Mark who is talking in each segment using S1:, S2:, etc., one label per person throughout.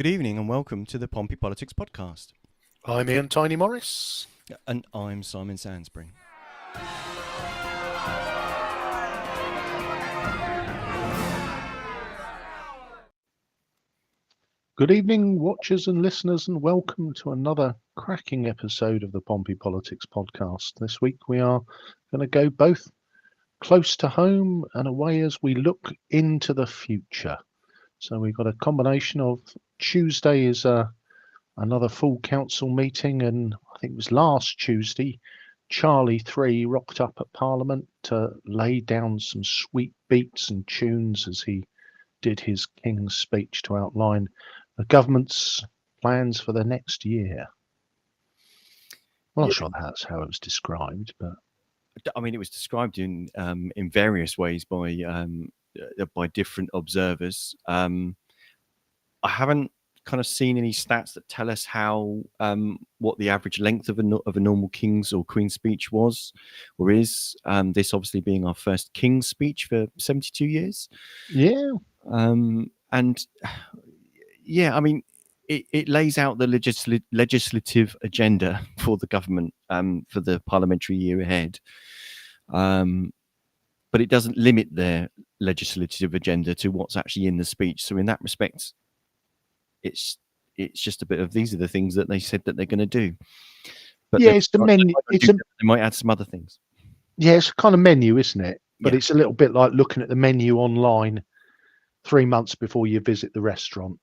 S1: Good evening and welcome to the Pompey Politics Podcast.
S2: I'm Ian Tiny Morris.
S1: And I'm Simon Sansbury.
S3: Good evening, watchers and listeners, and welcome to another cracking episode of the Pompey Politics Podcast. This week we are going to go both close to home and away as we look into the future. So we've got a combination of Tuesday is another full council meeting, and I think it was last Tuesday, Charlie 3 rocked up at Parliament to lay down some sweet beats and tunes as he did his King's speech to outline the government's plans for the next year. I'm not sure that's how it was described, but
S1: I mean, it was described in various ways by different observers. I haven't kind of seen any stats that tell us how what the average length of a normal King's or Queen's speech was or is. This obviously being our first King's speech for 72 years.
S3: Yeah.
S1: And yeah, I mean, it lays out the legislative agenda for the government for the parliamentary year ahead. But it doesn't limit their legislative agenda to what's actually in the speech. So in that respect, it's just a bit of these are the things that they said that they're going to do. But
S3: yeah, it's the menu.
S1: They might add some other things.
S3: Yeah, it's a kind of menu, isn't it? But
S1: Yeah.
S3: It's a little bit like looking at the menu online 3 months before you visit the restaurant.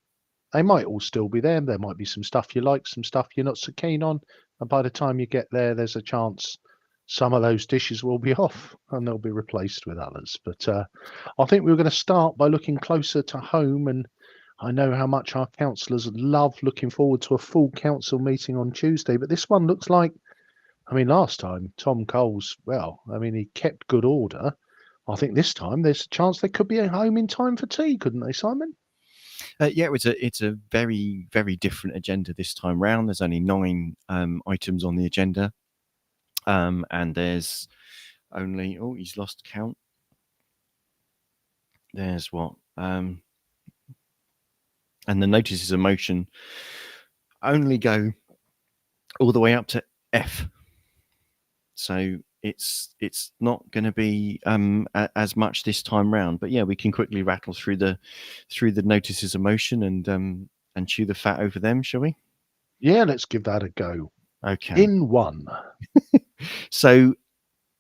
S3: They might all still be there. There might be some stuff you like, some stuff you're not so keen on. And by the time you get there, there's a chance some of those dishes will be off and they'll be replaced with others. But I think we're going to start by looking closer to home. And I know how much our councillors love looking forward to a full council meeting on Tuesday. But this one looks like, I mean, last time, Tom Coles, he kept good order. I think this time there's a chance they could be at home in time for tea, couldn't they, Simon?
S1: Yeah, it's a very, very different agenda this time round. There's only 9 items on the agenda. And there's only, he's lost count. There's what? And the notices of motion only go all the way up to F. So it's not going to be as much this time round. But yeah, we can quickly rattle through the notices of motion and chew the fat over them, shall we?
S3: Yeah, let's give that a go.
S1: Okay.
S3: In one.
S1: So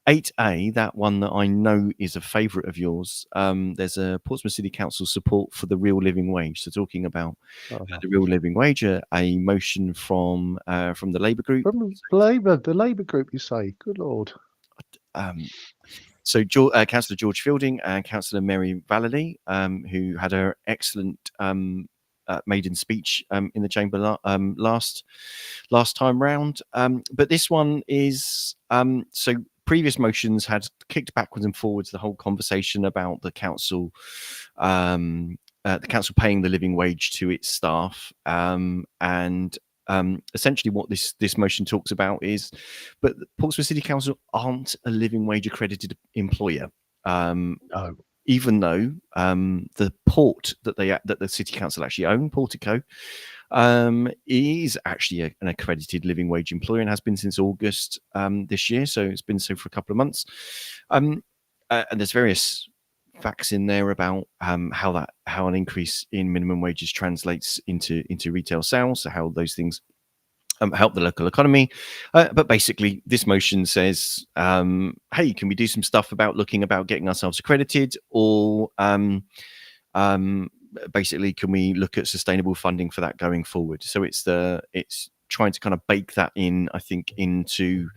S1: 8A, that one that I know is a favourite of yours. There's a Portsmouth City Council support for the real living wage. So talking about the real living wage, a motion from the Labour group.
S3: From the Labour group, you say? Good Lord.
S1: So Councillor George Fielding and Councillor Mary Vallely, who had her excellent maiden speech in the chamber last time round. But this one is so previous motions had kicked backwards and forwards the whole conversation about the council paying the living wage to its staff, and essentially what this motion talks about is, but Portsmouth City Council aren't a living wage accredited employer. Even though the port that the city council actually own, Portico, is actually an accredited living wage employer and has been since August this year. So it's been so for a couple of months. And there's various facts in there about how an increase in minimum wages translates into retail sales, so how those things help the local economy. But basically, this motion says, hey, can we do some stuff about getting ourselves accredited, or basically, can we look at sustainable funding for that going forward? So it's trying to kind of bake that in, I think, into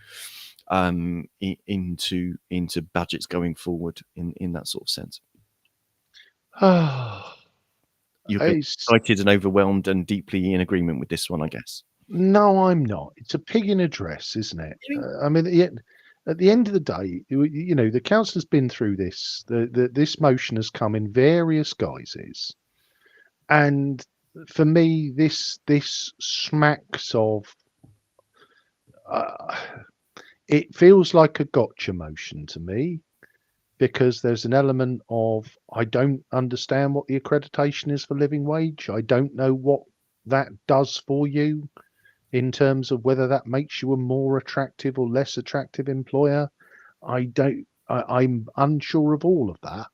S1: budgets going forward in that sort of sense. You're excited and overwhelmed and deeply in agreement with this one, I guess.
S3: No, I'm not. It's a pig in a dress, isn't it? At the end of the day, the council has been through this. This motion has come in various guises, and for me, this smacks of. It feels like a gotcha motion to me, because there's an element of, I don't understand what the accreditation is for living wage. I don't know what that does for you in terms of whether that makes you a more attractive or less attractive employer. I'm unsure of all of that,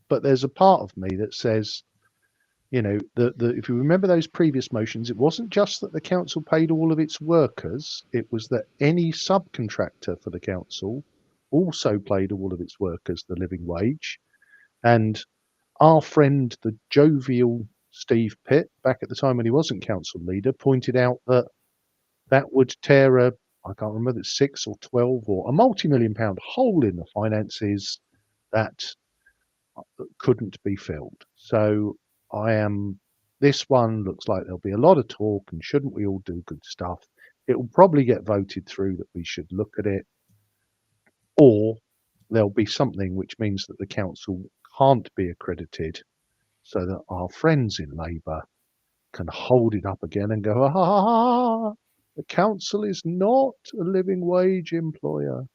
S3: but there's a part of me that says, if you remember those previous motions, it wasn't just that the council paid all of its workers, it was that any subcontractor for the council also paid all of its workers the living wage. And our friend, the jovial Steve Pitt, back at the time when he wasn't council leader, pointed out that that would tear I can't remember, it's 6 or 12 or a multi-million-pound hole in the finances that couldn't be filled. So this one looks like there'll be a lot of talk, and shouldn't we all do good stuff? It will probably get voted through that we should look at it, or there'll be something which means that the council can't be accredited, so that our friends in Labour can hold it up again and go, the council is not a living wage employer.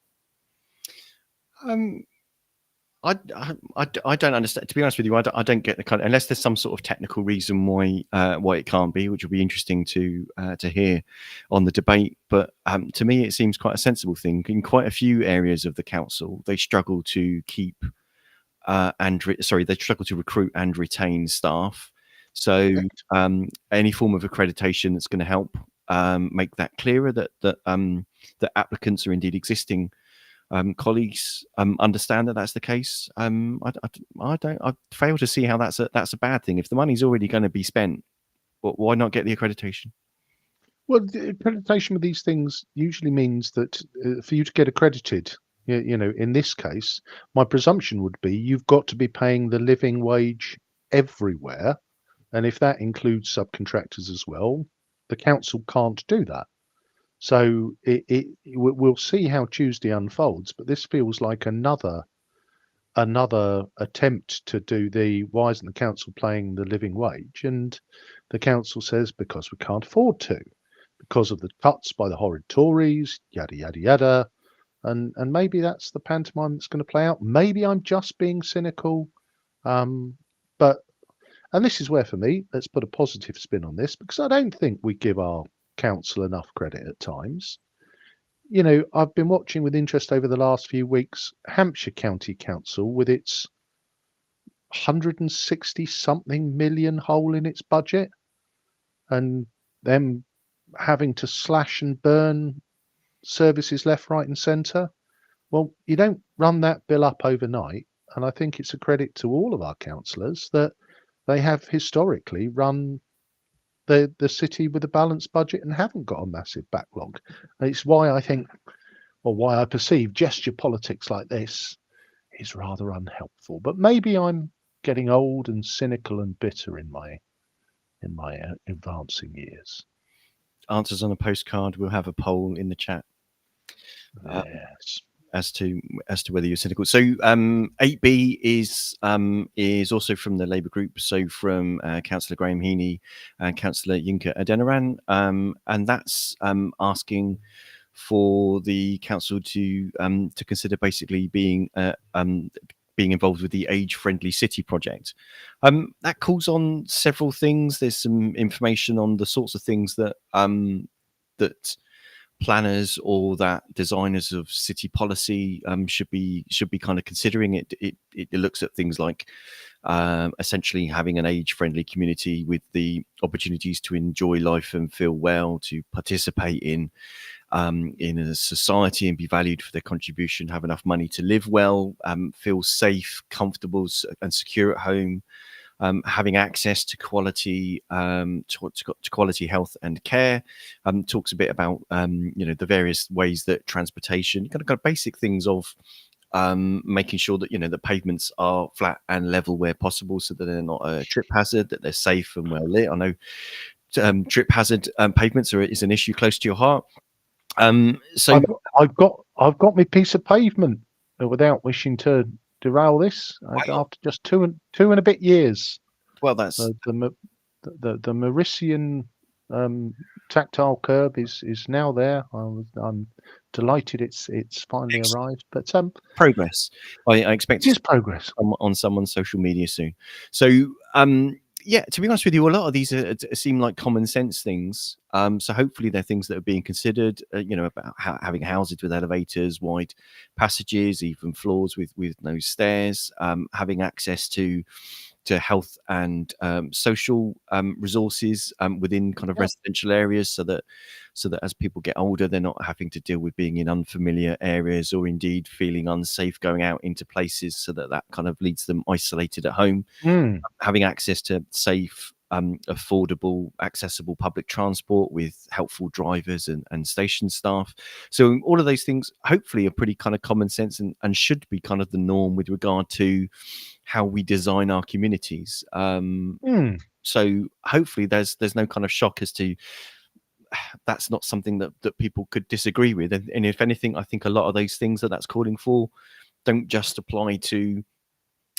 S1: I don't understand. To be honest with you, I don't get the kind of, unless there's some sort of technical reason why it can't be, which will be interesting to hear on the debate. But to me, it seems quite a sensible thing. In quite a few areas of the council, they struggle to keep they struggle to recruit and retain staff. So any form of accreditation that's going to help make that clearer that applicants are indeed existing colleagues understand that that's the case. I fail to see how that's a bad thing. If the money's already going to be spent, why not get the accreditation?
S3: Well, the accreditation with these things usually means that for you to get accredited, in this case, my presumption would be you've got to be paying the living wage everywhere. And if that includes subcontractors as well, the council can't do that. So we'll see how Tuesday unfolds, but this feels like another attempt to do why isn't the council paying the living wage? And the council says because we can't afford to, because of the cuts by the horrid Tories, yada yada yada. And maybe that's the pantomime that's going to play out. Maybe I'm just being cynical, but this is where, for me, let's put a positive spin on this, because I don't think we give our council enough credit at times. I've been watching with interest over the last few weeks Hampshire County Council with its 160 something million hole in its budget, and them having to slash and burn services left, right and centre. Well, you don't run that bill up overnight, and I think it's a credit to all of our councillors that they have historically run the city with a balanced budget and haven't got a massive backlog. And it's why I think, or why I perceive gesture politics like this is rather unhelpful. But maybe I'm getting old and cynical and bitter in my advancing years.
S1: Answers on a postcard. We'll have a poll in the chat.
S3: Yes.
S1: As to whether you're cynical. So 8B is also from the Labour group, so from Councillor Graham Heaney and Councillor Yinka Adeniran, and that's asking for the council to consider basically being involved with the age-friendly city project. That calls on several things. There's some information on the sorts of things that that planners or that designers of city policy should be kind of considering. It looks at things like essentially having an age-friendly community with the opportunities to enjoy life and feel well, to participate in a society and be valued for their contribution, have enough money to live well, feel safe, comfortable and secure at home, having access to quality quality health and care. Talks a bit about the various ways that transportation, kind of basic things of making sure that the pavements are flat and level where possible, so that they're not a trip hazard, that they're safe and well lit. I know trip hazard pavements is an issue close to your heart. So
S3: I've got my piece of pavement, without wishing to derail this, after just two and a bit years.
S1: Well, that's
S3: the Mauritian tactile curb is now there. I'm delighted it's finally arrived. But
S1: progress. I expect
S3: it is progress
S1: on someone's social media soon. So Yeah, to be honest with you, a lot of these seem like common sense things. So hopefully they're things that are being considered. About having houses with elevators, wide passages, even floors with no stairs, having access to health and social resources within kind of
S3: Yeah.
S1: residential areas, so that as people get older, they're not having to deal with being in unfamiliar areas, or indeed feeling unsafe going out into places, so that kind of leads them isolated at home.
S3: Mm.
S1: Having access to safe, affordable, accessible public transport with helpful drivers and station staff. So all of those things hopefully are pretty kind of common sense, and should be kind of the norm with regard to how we design our communities.
S3: Mm.
S1: So hopefully there's no kind of shock as to that's not something that people could disagree with. And if anything, I think a lot of those things that's calling for don't just apply to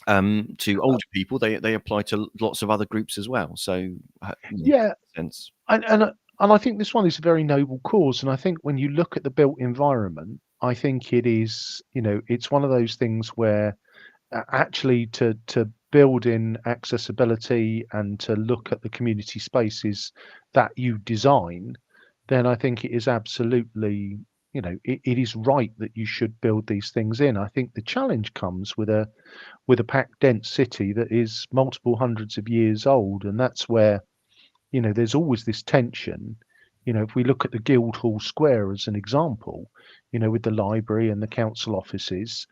S1: older people. They apply to lots of other groups as well. So
S3: Yeah,
S1: sense.
S3: and I think this one is a very noble cause. And I think when you look at the built environment, I think it is, it's one of those things where actually to build in accessibility and to look at the community spaces that you design, then I think it is absolutely, it is right that you should build these things in. I think the challenge comes with a packed dense city that is multiple hundreds of years old, and that's where there's always this tension. If we look at the Guildhall Square as an example, with the library and the council offices,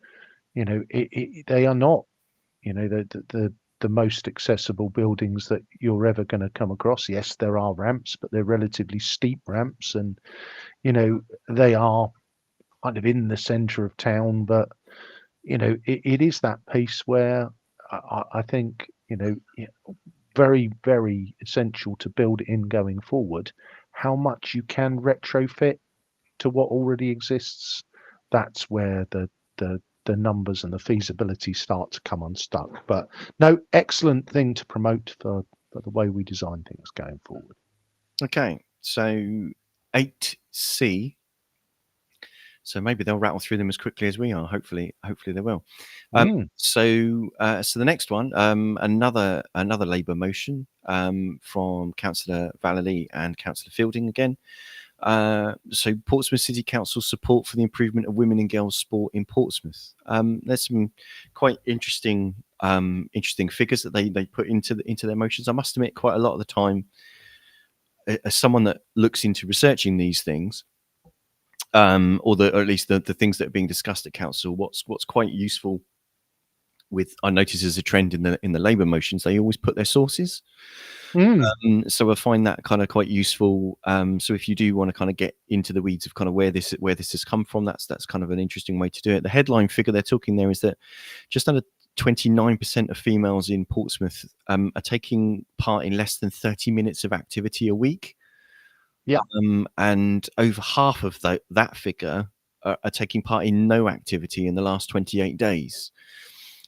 S3: they are not, the most accessible buildings that you're ever going to come across. Yes, there are ramps, but they're relatively steep ramps, and they are kind of in the centre of town. But it is that piece where I think very, very essential to build in going forward. How much you can retrofit to what already exists, that's where the numbers and the feasibility start to come unstuck. But no, excellent thing to promote for the way we design things going forward.
S1: Okay, so 8C. So maybe they'll rattle through them as quickly as we are. Hopefully they will. So the next one, another Labour motion from Councillor Vallely and Councillor Fielding again. So Portsmouth City Council support for the improvement of women and girls sport in Portsmouth. There's some quite interesting figures that they put into their motions. I must admit, quite a lot of the time, as someone that looks into researching these things, or at least the things that are being discussed at council, what's quite useful with, I notice as a trend in the Labour motions, they always put their sources. So I find that kind of quite useful. So if you do want to kind of get into the weeds of kind of where this has come from, that's kind of an interesting way to do it. The headline figure they're talking there is that just under 29% of females in Portsmouth are taking part in less than 30 minutes of activity a week.
S3: Yeah.
S1: And over half of that figure are taking part in no activity in the last 28 days.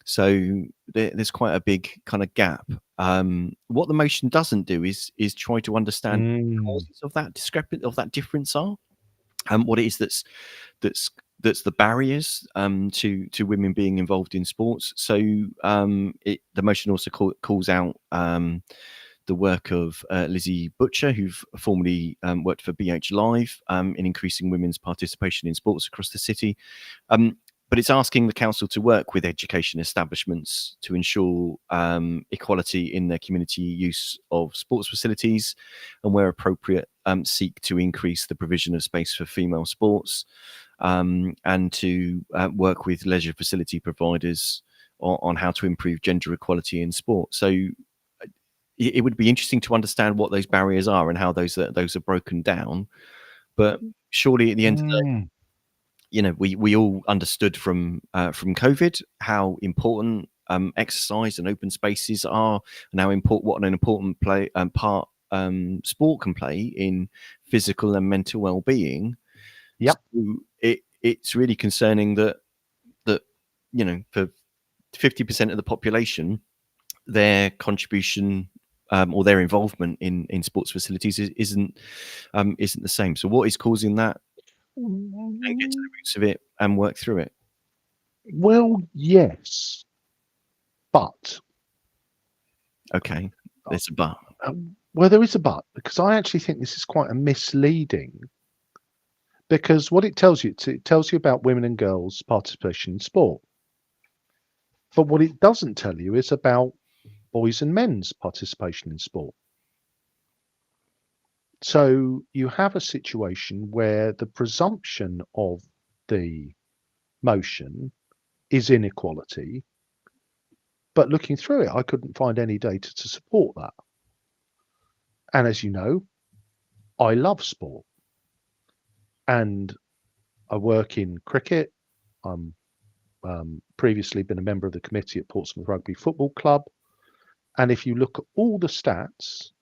S1: So there's quite a big kind of gap. What the motion doesn't do is try to understand what the causes of that difference are, and what it is that's the barriers to women being involved in sports. So the motion also calls out the work of Lizzie Butcher, who formerly worked for BH Live in increasing women's participation in sports across the city. But it's asking the council to work with education establishments to ensure equality in their community use of sports facilities, and where appropriate, seek to increase the provision of space for female sports, and to work with leisure facility providers on how to improve gender equality in sport. So it would be interesting to understand what those barriers are and how those are broken down. But surely at the end of the day, we all understood from COVID how important exercise and open spaces are, and how what an important part sport can play in physical and mental well-being.
S3: Yep.
S1: So it's really concerning that for 50% of the population, their contribution or their involvement in sports facilities isn't the same. So what is causing that? And get to the roots of it and work through it.
S3: Well, yes, but
S1: Okay. There's a but.
S3: Well, there is a but, because I actually think this is quite a misleading, because what it tells you, it tells you about women and girls' participation in sport. But what it doesn't tell you is about boys and men's participation in sport. So you have a situation where the presumption of the motion is inequality, but looking through it, I couldn't find any data to support that. And as you know, I love sport, and I work in cricket. I'm previously been a member of the committee at Portsmouth Rugby Football Club. And if you look at all the stats,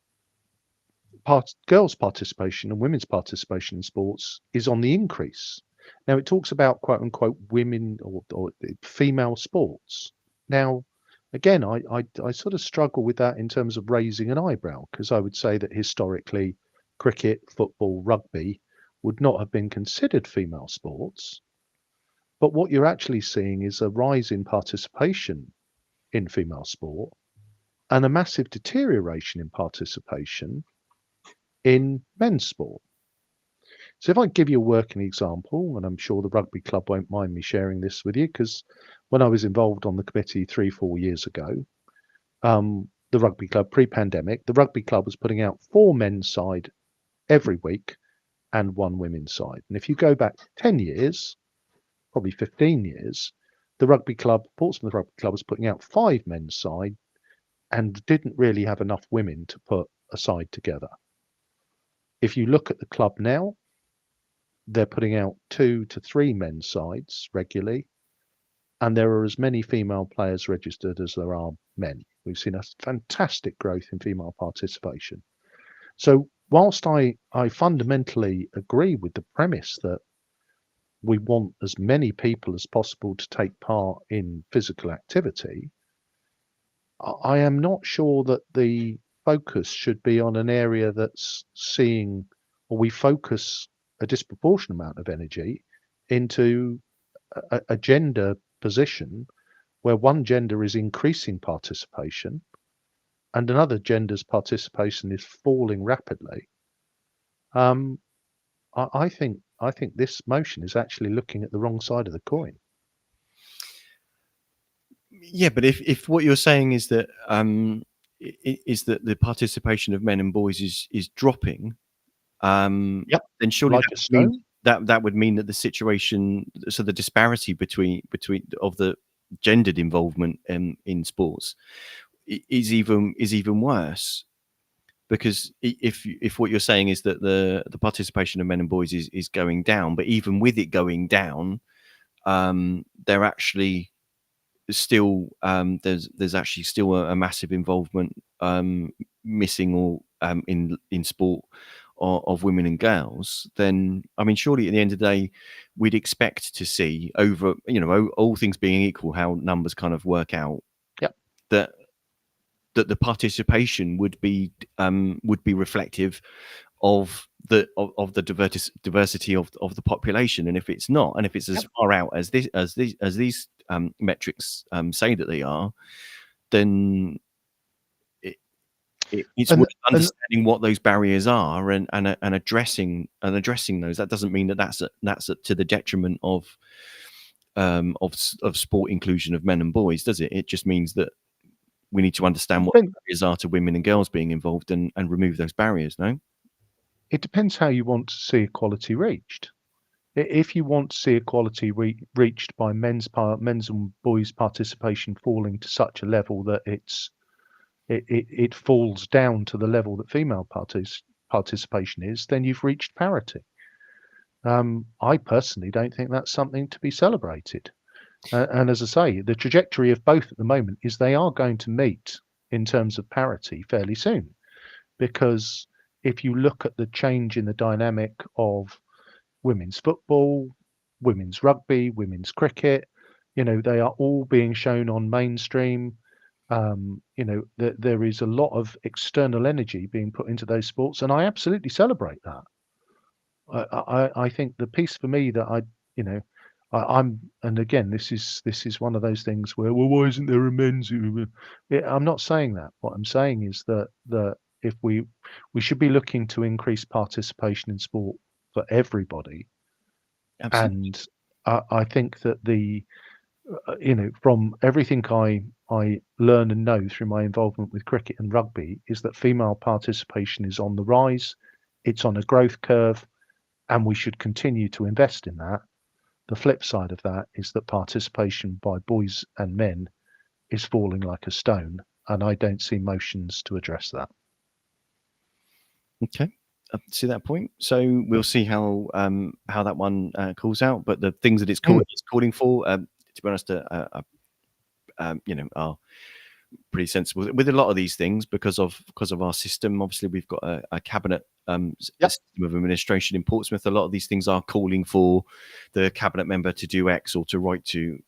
S3: girls' participation and women's participation in sports is on the increase. Now, it talks about quote unquote women or female sports. Now, again, I sort of struggle with that in terms of raising an eyebrow, because I would say that historically, cricket, football, rugby would not have been considered female sports. But what you're actually seeing is a rise in participation in female sport and a massive deterioration in participation in men's sport. So if I give you a working example, and I'm sure the rugby club won't mind me sharing this with you, because when I was involved on the committee 3-4 years ago, the rugby club pre-pandemic, the rugby club was putting out 4 men's side every week and 1 women's side. And if you go back 10 years, probably 15 years, the rugby club, Portsmouth Rugby Club, was putting out 5 men's side and didn't really have enough women to put a side together. If you look at the club now, they're putting out 2 to 3 men's sides regularly, and there are as many female players registered as there are men. We've seen a fantastic growth in female participation. So whilst I fundamentally agree with the premise that we want as many people as possible to take part in physical activity, I am not sure that the focus should be on an area that's seeing, or we focus a disproportionate amount of energy into a gender position where one gender is increasing participation and another gender's participation is falling rapidly. I think this motion is actually looking at the wrong side of the coin.
S1: Yeah, but if what you're saying is that the participation of men and boys is dropping,
S3: Yep,
S1: then surely
S3: like a stone.
S1: that would mean that the situation, so the disparity between of the gendered involvement in sports is even worse. Because if what you're saying is that the participation of men and boys is going down, but even with it going down, they're actually still there's actually still a massive involvement missing or in sport of women and girls, then I mean surely at the end of the day we'd expect to see, over all things being equal, how numbers kind of work out,
S3: Yep.
S1: that the participation would be reflective of the diversity of the population. And if it's not, and if it's as far out as these metrics say that they are, then it's worth understanding what those barriers are and addressing those. That doesn't mean that that's to the detriment of sport inclusion of men and boys, does it? It just means that we need to understand what the barriers are to women and girls being involved and remove those barriers. No,
S3: it depends how you want to see equality reached. If you want to see equality reached by men's and boys' participation falling to such a level that it falls down to the level that female participation is, then you've reached parity. I personally don't think that's something to be celebrated. And as I say, the trajectory of both at the moment is they are going to meet in terms of parity fairly soon. Because if you look at the change in the dynamic of women's football, women's rugby, women's cricket, they are all being shown on mainstream. There is a lot of external energy being put into those sports, and I absolutely celebrate that. I think the piece for me that and again, this is one of those things where, well, why isn't there a men's? I'm not saying that. What I'm saying is that if we should be looking to increase participation in sport for everybody,
S1: Absolutely.
S3: and I think that from everything I learn and know through my involvement with cricket and rugby, is that female participation is on the rise. It's on a growth curve, and we should continue to invest in that. The flip side of that is that participation by boys and men is falling like a stone, and I don't see motions to address that.
S1: Okay, see that point. So we'll see how that one calls out. But the things that it's calling for, to be honest, are pretty sensible with a lot of these things because of our system. Obviously, we've got a cabinet system of administration in Portsmouth. A lot of these things are calling for the cabinet member to do X, or to write to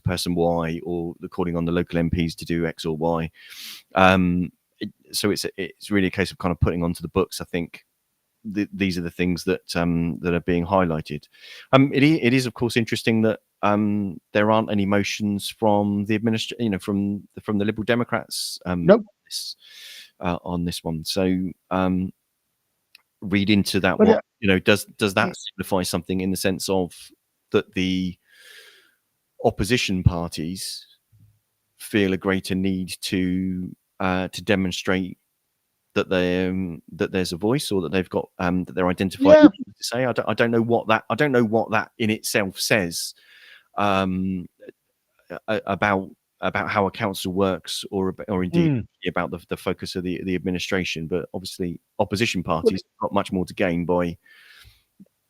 S1: person Y, or calling on the local MPs to do X or Y. So it's really a case of kind of putting onto the books. I think these are the things that are being highlighted. It is of course interesting that there aren't any motions from the from the Liberal Democrats
S3: Nope.
S1: on this one. So read into that.
S3: Well,
S1: does that signify something in the sense of that the opposition parties feel a greater need to demonstrate that there's a voice, or that they've got that they're identified to say? I don't know what that in itself says about how a council works, or indeed about the focus of the administration. But obviously, opposition parties have got much more to gain by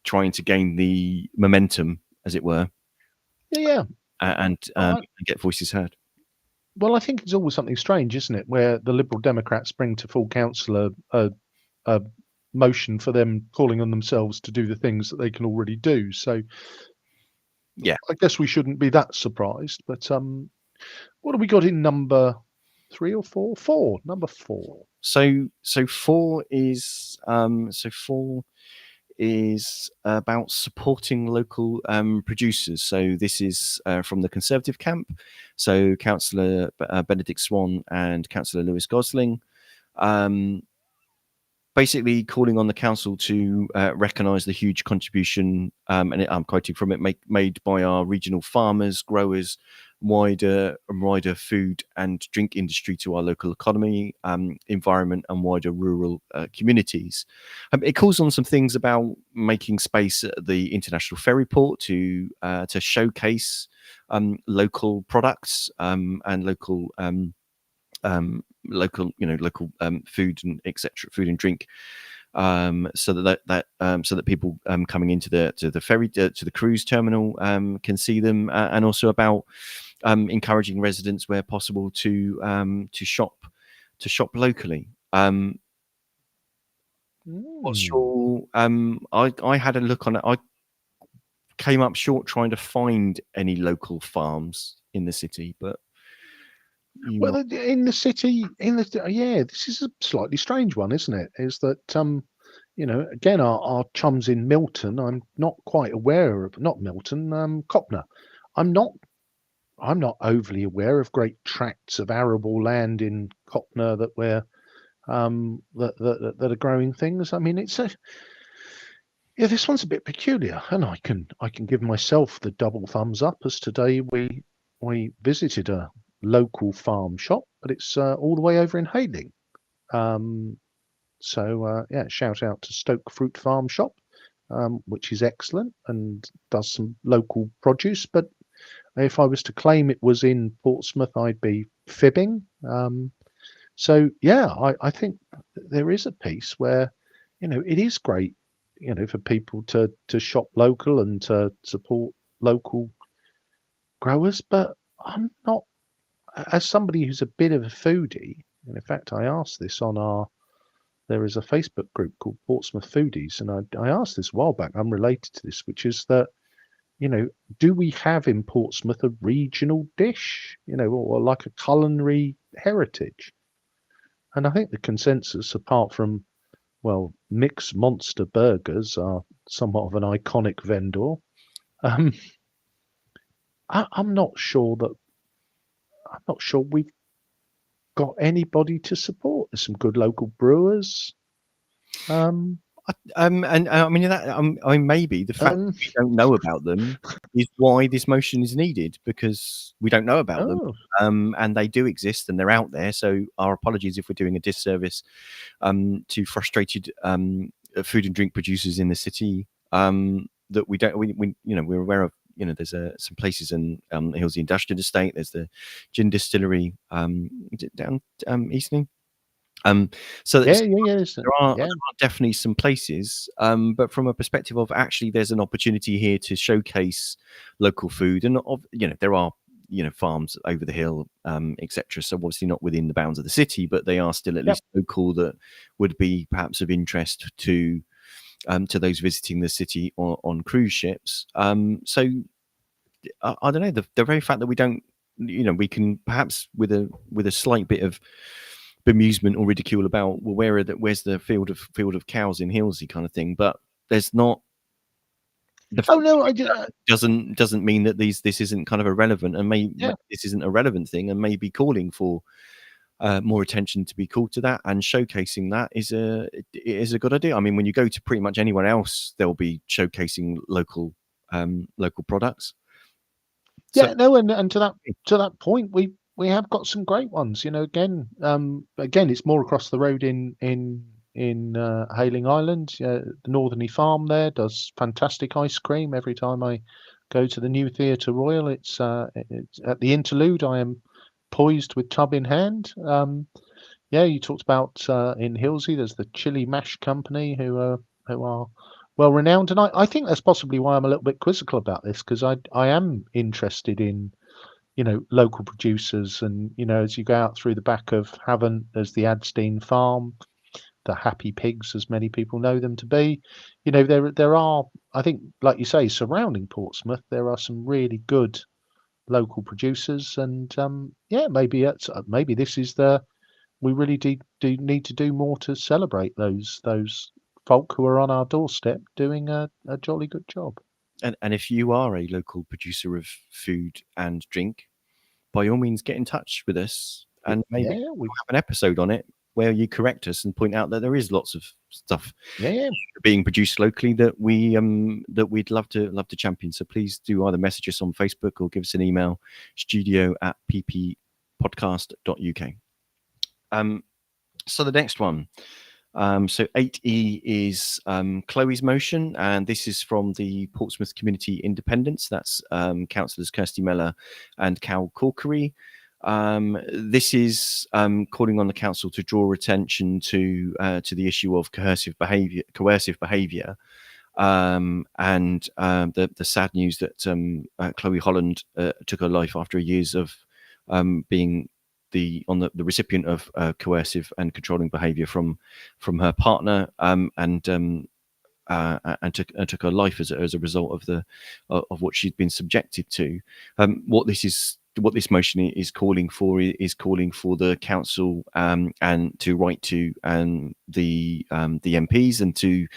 S1: trying to gain the momentum, as it were. And get voices heard.
S3: Well, I think it's always something strange, isn't it, where the Liberal Democrats bring to full council a motion for them calling on themselves to do the things that they can already do. So,
S1: yeah,
S3: I guess we shouldn't be that surprised. But what have we got in number 3 or 4? 4, number 4.
S1: So 4 is about supporting local producers. So this is from the Conservative camp. So Councillor Benedict Swan and Councillor Lewis Gosling, basically calling on the council to recognise the huge contribution, and I'm quoting from it, made by our regional farmers, growers, wider food and drink industry to our local economy, environment, and wider rural communities. It calls on some things about making space at the international ferry port to showcase local products and local food and etc. food and drink, so that people coming into the ferry to the cruise terminal can see them, and also about encouraging residents where possible to shop locally. What's your I had a look on it. I came up short trying to find any local farms in the city, but
S3: well, in the city, this is a slightly strange one, isn't it? Is that again, our chums in Milton, I'm not quite aware of. Not Milton, Copner. I'm not overly aware of great tracts of arable land in Copner that we're that are growing things. I mean, this one's a bit peculiar, and I can give myself the double thumbs up, as today we visited a local farm shop, but it's all the way over in Hayling. Shout out to Stoke Fruit Farm Shop, which is excellent and does some local produce. But if I was to claim it was in Portsmouth, I'd be fibbing. I think there is a piece where, it is great, for people to shop local and to support local growers. But I'm not, as somebody who's a bit of a foodie, and in fact, I asked this there is a Facebook group called Portsmouth Foodies, and I asked this a while back, unrelated to this, which is that, do we have in Portsmouth a regional dish, or like a culinary heritage? And I think the consensus, apart from, Mick's Monster Burgers are somewhat of an iconic vendor. I'm not sure we've got anybody to support. There's some good local brewers.
S1: And I mean that I mean maybe the fact
S3: Um,
S1: we don't know about them is why this motion is needed, because we don't know about them.
S3: oh,
S1: And they do exist and they're out there. So our apologies if we're doing a disservice to frustrated food and drink producers in the city, that we don't we you know, we're aware of. You know, there's some places in Hillsey Industrial Estate. There's the gin distillery, is it down Eastney? So
S3: yeah,
S1: there's,
S3: yeah,
S1: there are definitely some places, but from a perspective of actually there's an opportunity here to showcase local food, and you know, there are, you know, farms over the hill, etc. So obviously not within the bounds of the city, but they are still at
S3: Yep.
S1: least local, that would be perhaps of interest to those visiting the city on cruise ships. So I don't know, the very fact that we don't, you know, we can perhaps with a slight bit of bemusement or ridicule about, well, where's the field of cows in Hillsey kind of thing, but there's not the
S3: Oh no, I just,
S1: doesn't mean that this isn't kind of irrelevant, and
S3: yeah.
S1: this isn't a relevant thing, and maybe calling for more attention to be called to that, and showcasing that is a good idea. I mean, when you go to pretty much anywhere else, they'll be showcasing local products. So
S3: Yeah, no, and to that point, we have got some great ones. You know, again, it's more across the road in Hayling Island. The Northerny Farm there does fantastic ice cream. Every time I go to the new Theatre Royal, it's at the interlude. I am poised with tub in hand. Yeah, you talked about in Hillsey. There's the Chili Mash Company who are well renowned, and I think that's possibly why I'm a little bit quizzical about this, because I am interested in, you know, local producers, and you know, as you go out through the back of Havant, there's the Adstein Farm, the Happy Pigs, as many people know them to be. You know, there are, I think, like you say, surrounding Portsmouth, there are some really good local producers, and yeah, maybe this is the we really do need to do more to celebrate those folk who are on our doorstep doing a jolly good job.
S1: and if you are a local producer of food and drink, by all means get in touch with us, and maybe
S3: Yeah,
S1: we'll have an episode on it where you correct us and point out that there is lots of stuff
S3: yeah,
S1: being produced locally that we'd love to champion. So please do either message us on Facebook or give us an email, studio@pppodcast.uk. So the next one, so 8E is Chloe's motion, and this is from the Portsmouth Community Independents. That's councillors Kirsty Meller and Cal Corkery. This is calling on the council to draw attention to the issue of coercive behaviour, and the sad news that Chloe Holland took her life after years of being the recipient of coercive and controlling behaviour from her partner, and took her life as a result of what she'd been subjected to. What this motion is calling for the council and to write to the MPs and to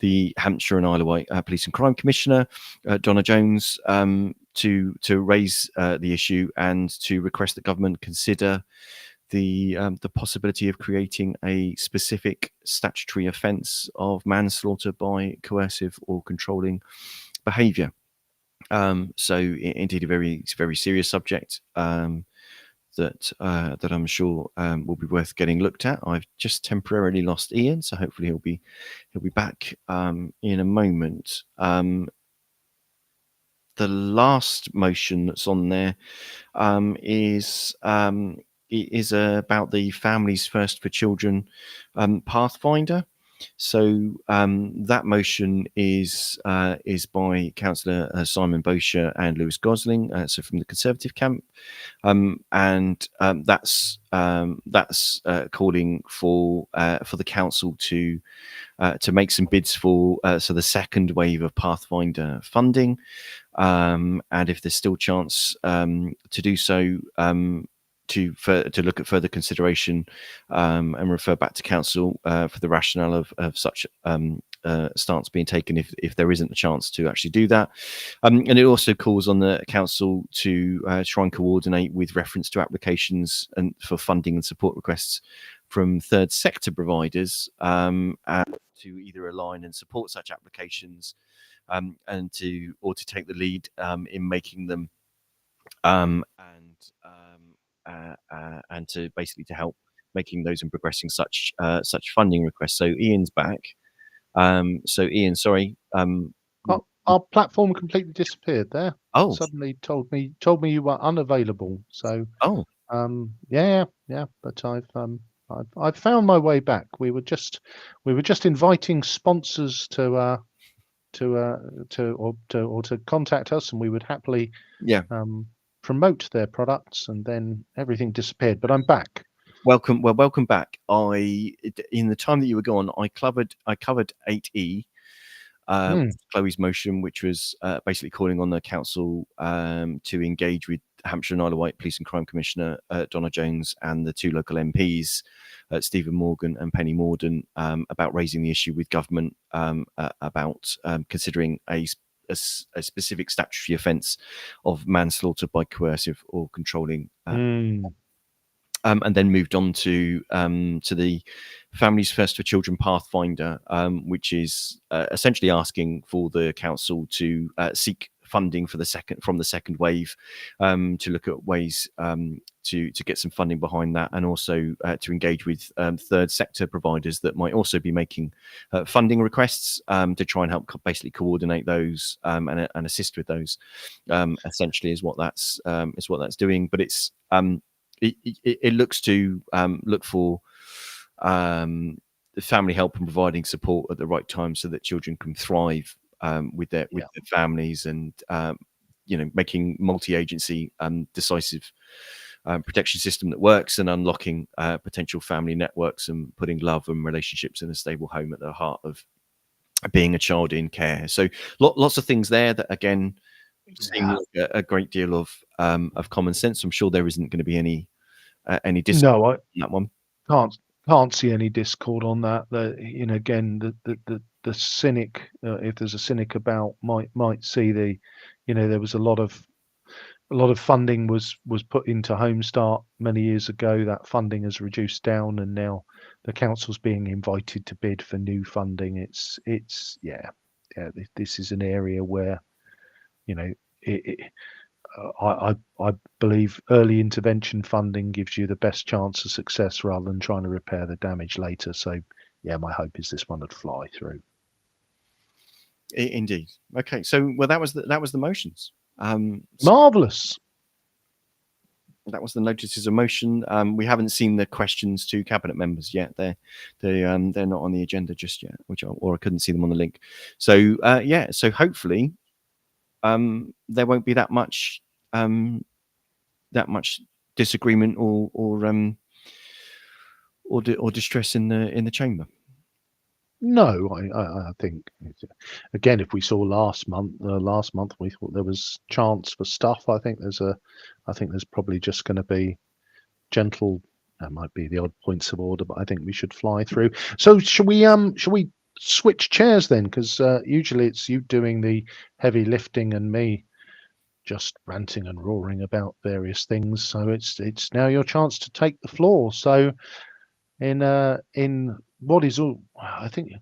S1: the Hampshire and Isle of Wight Police and Crime Commissioner Donna Jones, to raise the issue and to request that government consider the possibility of creating a specific statutory offence of manslaughter by coercive or controlling behaviour. So indeed, it's a very serious subject that I'm sure will be worth getting looked at. I've just temporarily lost Ian, so hopefully he'll be back in a moment. The last motion that's on there is about the Families First for Children PathFinder. So that motion is by Councillor Simon Bosher and Lewis Gosling, so from the Conservative camp, and that's calling for the council to make some bids for so the second wave of PathFinder funding, and if there's still chance to do so, to look at further consideration and refer back to council for the rationale of such stance being taken if there isn't a chance to actually do that. And it also calls on the council to try and coordinate with reference to applications and for funding and support requests from third sector providers, and to either align and support such applications, and to take the lead in making them, and to basically to help making those and progressing such funding requests. So Ian's back. So Ian, sorry.
S3: Our platform completely disappeared there.
S1: Oh,
S3: Suddenly told me you were unavailable. So
S1: oh,
S3: yeah. But I've found my way back. We were just inviting sponsors to contact us, and we would happily
S1: yeah.
S3: promote their products, and then everything disappeared. But I'm back.
S1: Welcome back. In the time that you were gone, I covered 8E. Chloe's motion, which was basically calling on the council to engage with Hampshire and Isle of Wight Police and Crime Commissioner Donna Jones and the two local MPs, Stephen Morgan and Penny Mordaunt, about raising the issue with government about considering a specific statutory offence of manslaughter by coercive or controlling. And then moved on to the Families First for Children PathFinder, which is essentially asking for the council to seek funding for the second wave, to look at ways to get some funding behind that, and also to engage with third sector providers that might also be making funding requests, to try and help basically coordinate those, and assist with those. Essentially, is what that's doing. But it's it looks to look for family help and providing support at the right time so that children can thrive with their families, and making multi-agency decisive protection system that works, and unlocking potential family networks, and putting love and relationships in a stable home at the heart of being a child in care. So lots of things there that again seem like a great deal of common sense. I'm sure there isn't going to be any discord on that one.
S3: Can't see any discord on that. Again, the cynic, if there's a cynic about, might see there was a lot of funding was put into Home Start many years ago. That funding has reduced down, and now the council's being invited to bid for new funding. This is an area where I believe early intervention funding gives you the best chance of success rather than trying to repair the damage later. So yeah, my hope is this one would fly through.
S1: Indeed. Okay, so that was the motions.
S3: Marvelous.
S1: That was the notices of motion. We haven't seen the questions to cabinet members yet. They're not on the agenda just yet, or I couldn't see them on the link. So so hopefully there won't be that much disagreement or distress in the chamber.
S3: No, I think again, if we saw last month we thought there was chance for stuff. I think there's probably just going to be gentle. There might be the odd points of order, but I think we should fly through. So should we switch chairs then? Because usually it's you doing the heavy lifting and me just ranting and roaring about various things. So it's now your chance to take the floor. So in what is all, I think,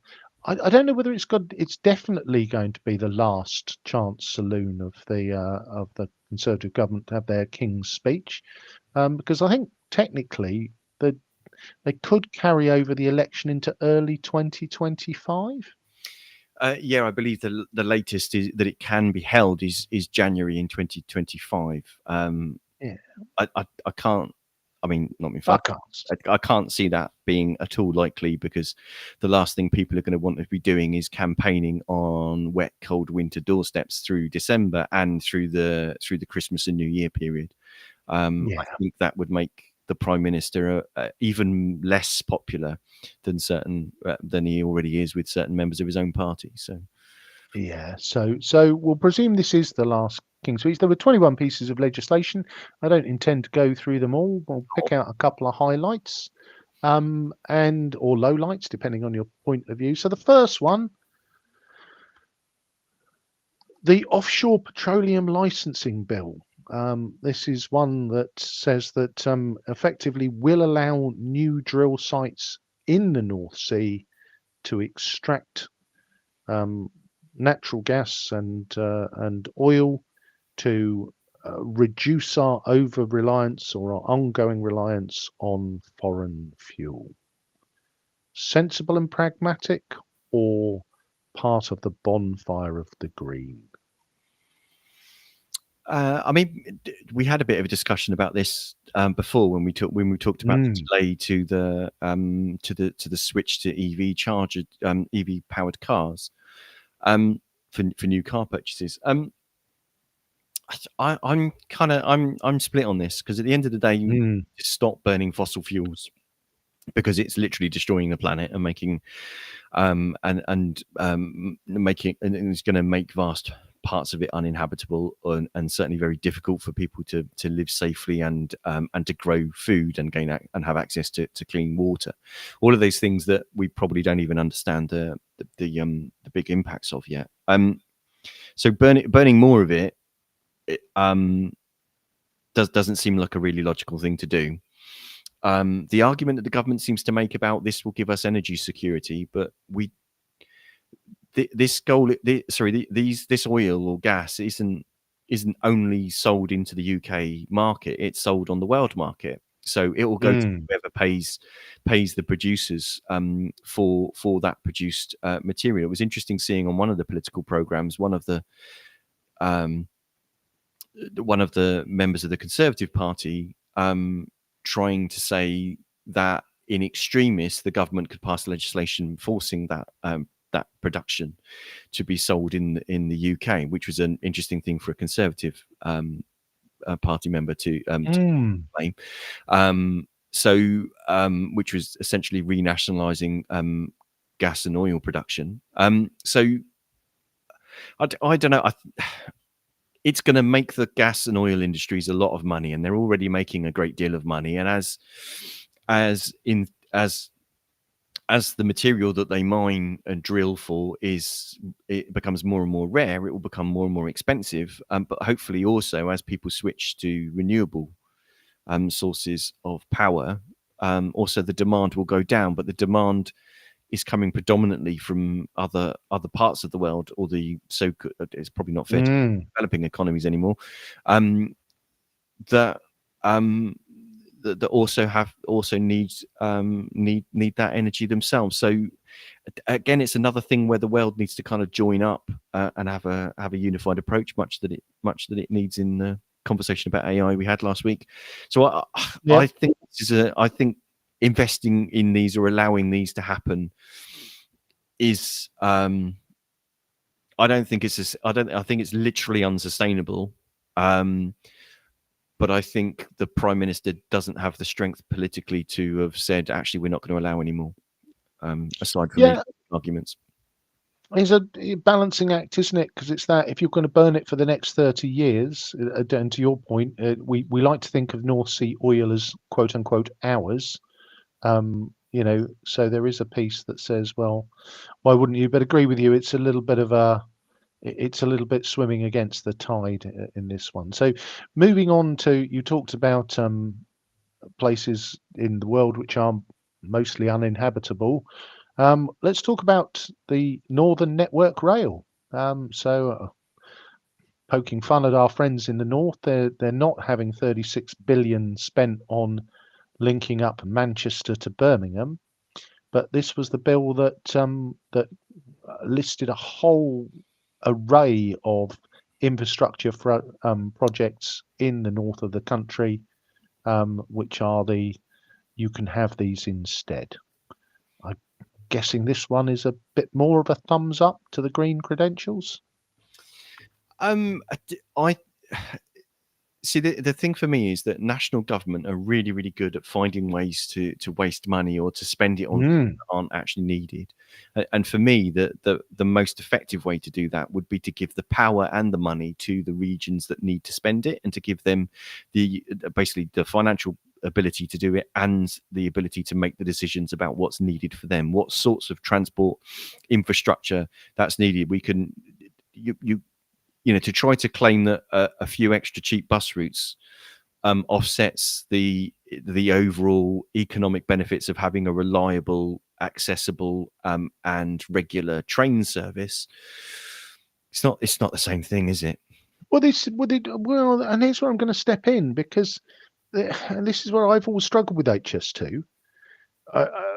S3: I don't know whether it's definitely going to be the last chance saloon of the Conservative government to have their King's Speech, because I think technically they could carry over the election into early 2025.
S1: I believe the latest is that it can be held is January in 2025. I can't. I mean, not me. I can't see that being at all likely, because the last thing people are going to want to be doing is campaigning on wet, cold winter doorsteps through December and through the Christmas and New Year period. I think that would make the Prime Minister even less popular than he already is with certain members of his own party. So.
S3: Yeah, so we'll presume this is the last King's Speech. There were 21 pieces of legislation. I don't intend to go through them all. We'll pick out a couple of highlights, or lowlights, depending on your point of view. So the first one The offshore petroleum licensing bill. This is one that says that effectively will allow new drill sites in the North Sea to extract natural gas and oil to reduce our over-reliance or our ongoing reliance on foreign fuel. Sensible and pragmatic, or part of the bonfire of the green?
S1: I mean, we had a bit of a discussion about this before when we talked about the delay to the switch to EV charger, EV powered cars, for new car purchases. I'm split on this, because at the end of the day, you stop burning fossil fuels, because it's literally destroying the planet and making making, and it's going to make vast parts of it uninhabitable, and certainly very difficult for people to live safely and to grow food and and have access to clean water. All of those things that we probably don't even understand the big impacts of yet. So burning more of it doesn't seem like a really logical thing to do. The argument that the government seems to make about this will give us energy security, but this oil or gas isn't only sold into the UK market; it's sold on the world market. So it will go to whoever pays the producers for that produced material. It was interesting seeing on one of the political programs, one of the members of the Conservative Party trying to say that in extremis the government could pass legislation forcing that production to be sold in the UK, which was an interesting thing for a Conservative party member to claim. Which was essentially renationalising gas and oil production. So I don't know. It's going to make the gas and oil industries a lot of money, and they're already making a great deal of money. And as the material that they mine and drill for it becomes more and more rare, it will become more and more expensive. But hopefully, also as people switch to renewable sources of power, also the demand will go down. But the demand is coming predominantly from other parts of the world, or it's probably not fair to developing economies anymore, that also need that energy themselves. So again, it's another thing where the world needs to kind of join up and have a unified approach, much that it needs in the conversation about AI we had last week. So I think I think investing in these or allowing these to happen is I think it's literally unsustainable. But I think the Prime Minister doesn't have the strength politically to have said, actually, we're not going to allow any more, aside from these arguments.
S3: It's a balancing act, isn't it? Because it's that if you're going to burn it for the next 30 years, and to your point, we like to think of North Sea oil as quote unquote ours. So there is a piece that says, well, why wouldn't you? But agree with you, it's a little bit swimming against the tide in this one. So moving on to, you talked about places in the world which are mostly uninhabitable. Let's talk about the Northern Network Rail. Poking fun at our friends in the north, they're not having 36 billion spent on linking up Manchester to Birmingham, but this was the bill that listed a whole array of infrastructure projects in the north of the country, which are you can have these instead. I'm guessing this one is a bit more of a thumbs up to the green credentials.
S1: I see, the thing for me is that national government are really, really good at finding ways to waste money or to spend it on things that aren't actually needed. And for me, the most effective way to do that would be to give the power and the money to the regions that need to spend it, and to give them basically the financial ability to do it and the ability to make the decisions about what's needed for them, what sorts of transport infrastructure that's needed. to try to claim that a few extra cheap bus routes offsets the overall economic benefits of having a reliable, accessible, and regular train service. It's not the same thing, is it?
S3: Well, and here's where I'm going to step in, because and this is where I've always struggled with HS2.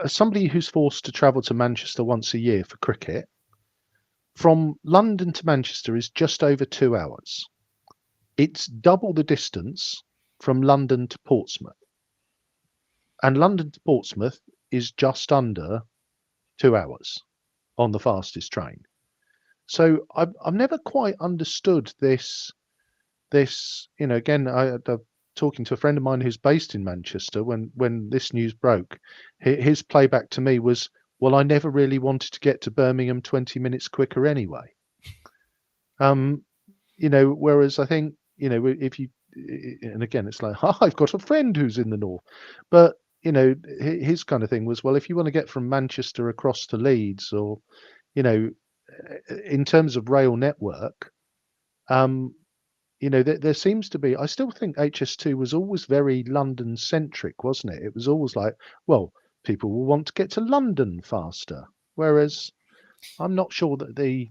S3: As somebody who's forced to travel to Manchester once a year for cricket, from London to Manchester is just over 2 hours. It's double the distance from London to Portsmouth. And London to Portsmouth is just under 2 hours on the fastest train. So I've never quite understood this, again, I'm talking to a friend of mine who's based in Manchester. When this news broke, his playback to me was, well, I never really wanted to get to Birmingham 20 minutes quicker anyway. Whereas I think, if you, and again, it's like, I've got a friend who's in the north, but his kind of thing was, well, if you want to get from Manchester across to Leeds, or, in terms of rail network, there seems to be, I still think HS2 was always very London centric, wasn't it? It was always like, well, people will want to get to London faster. Whereas I'm not sure that am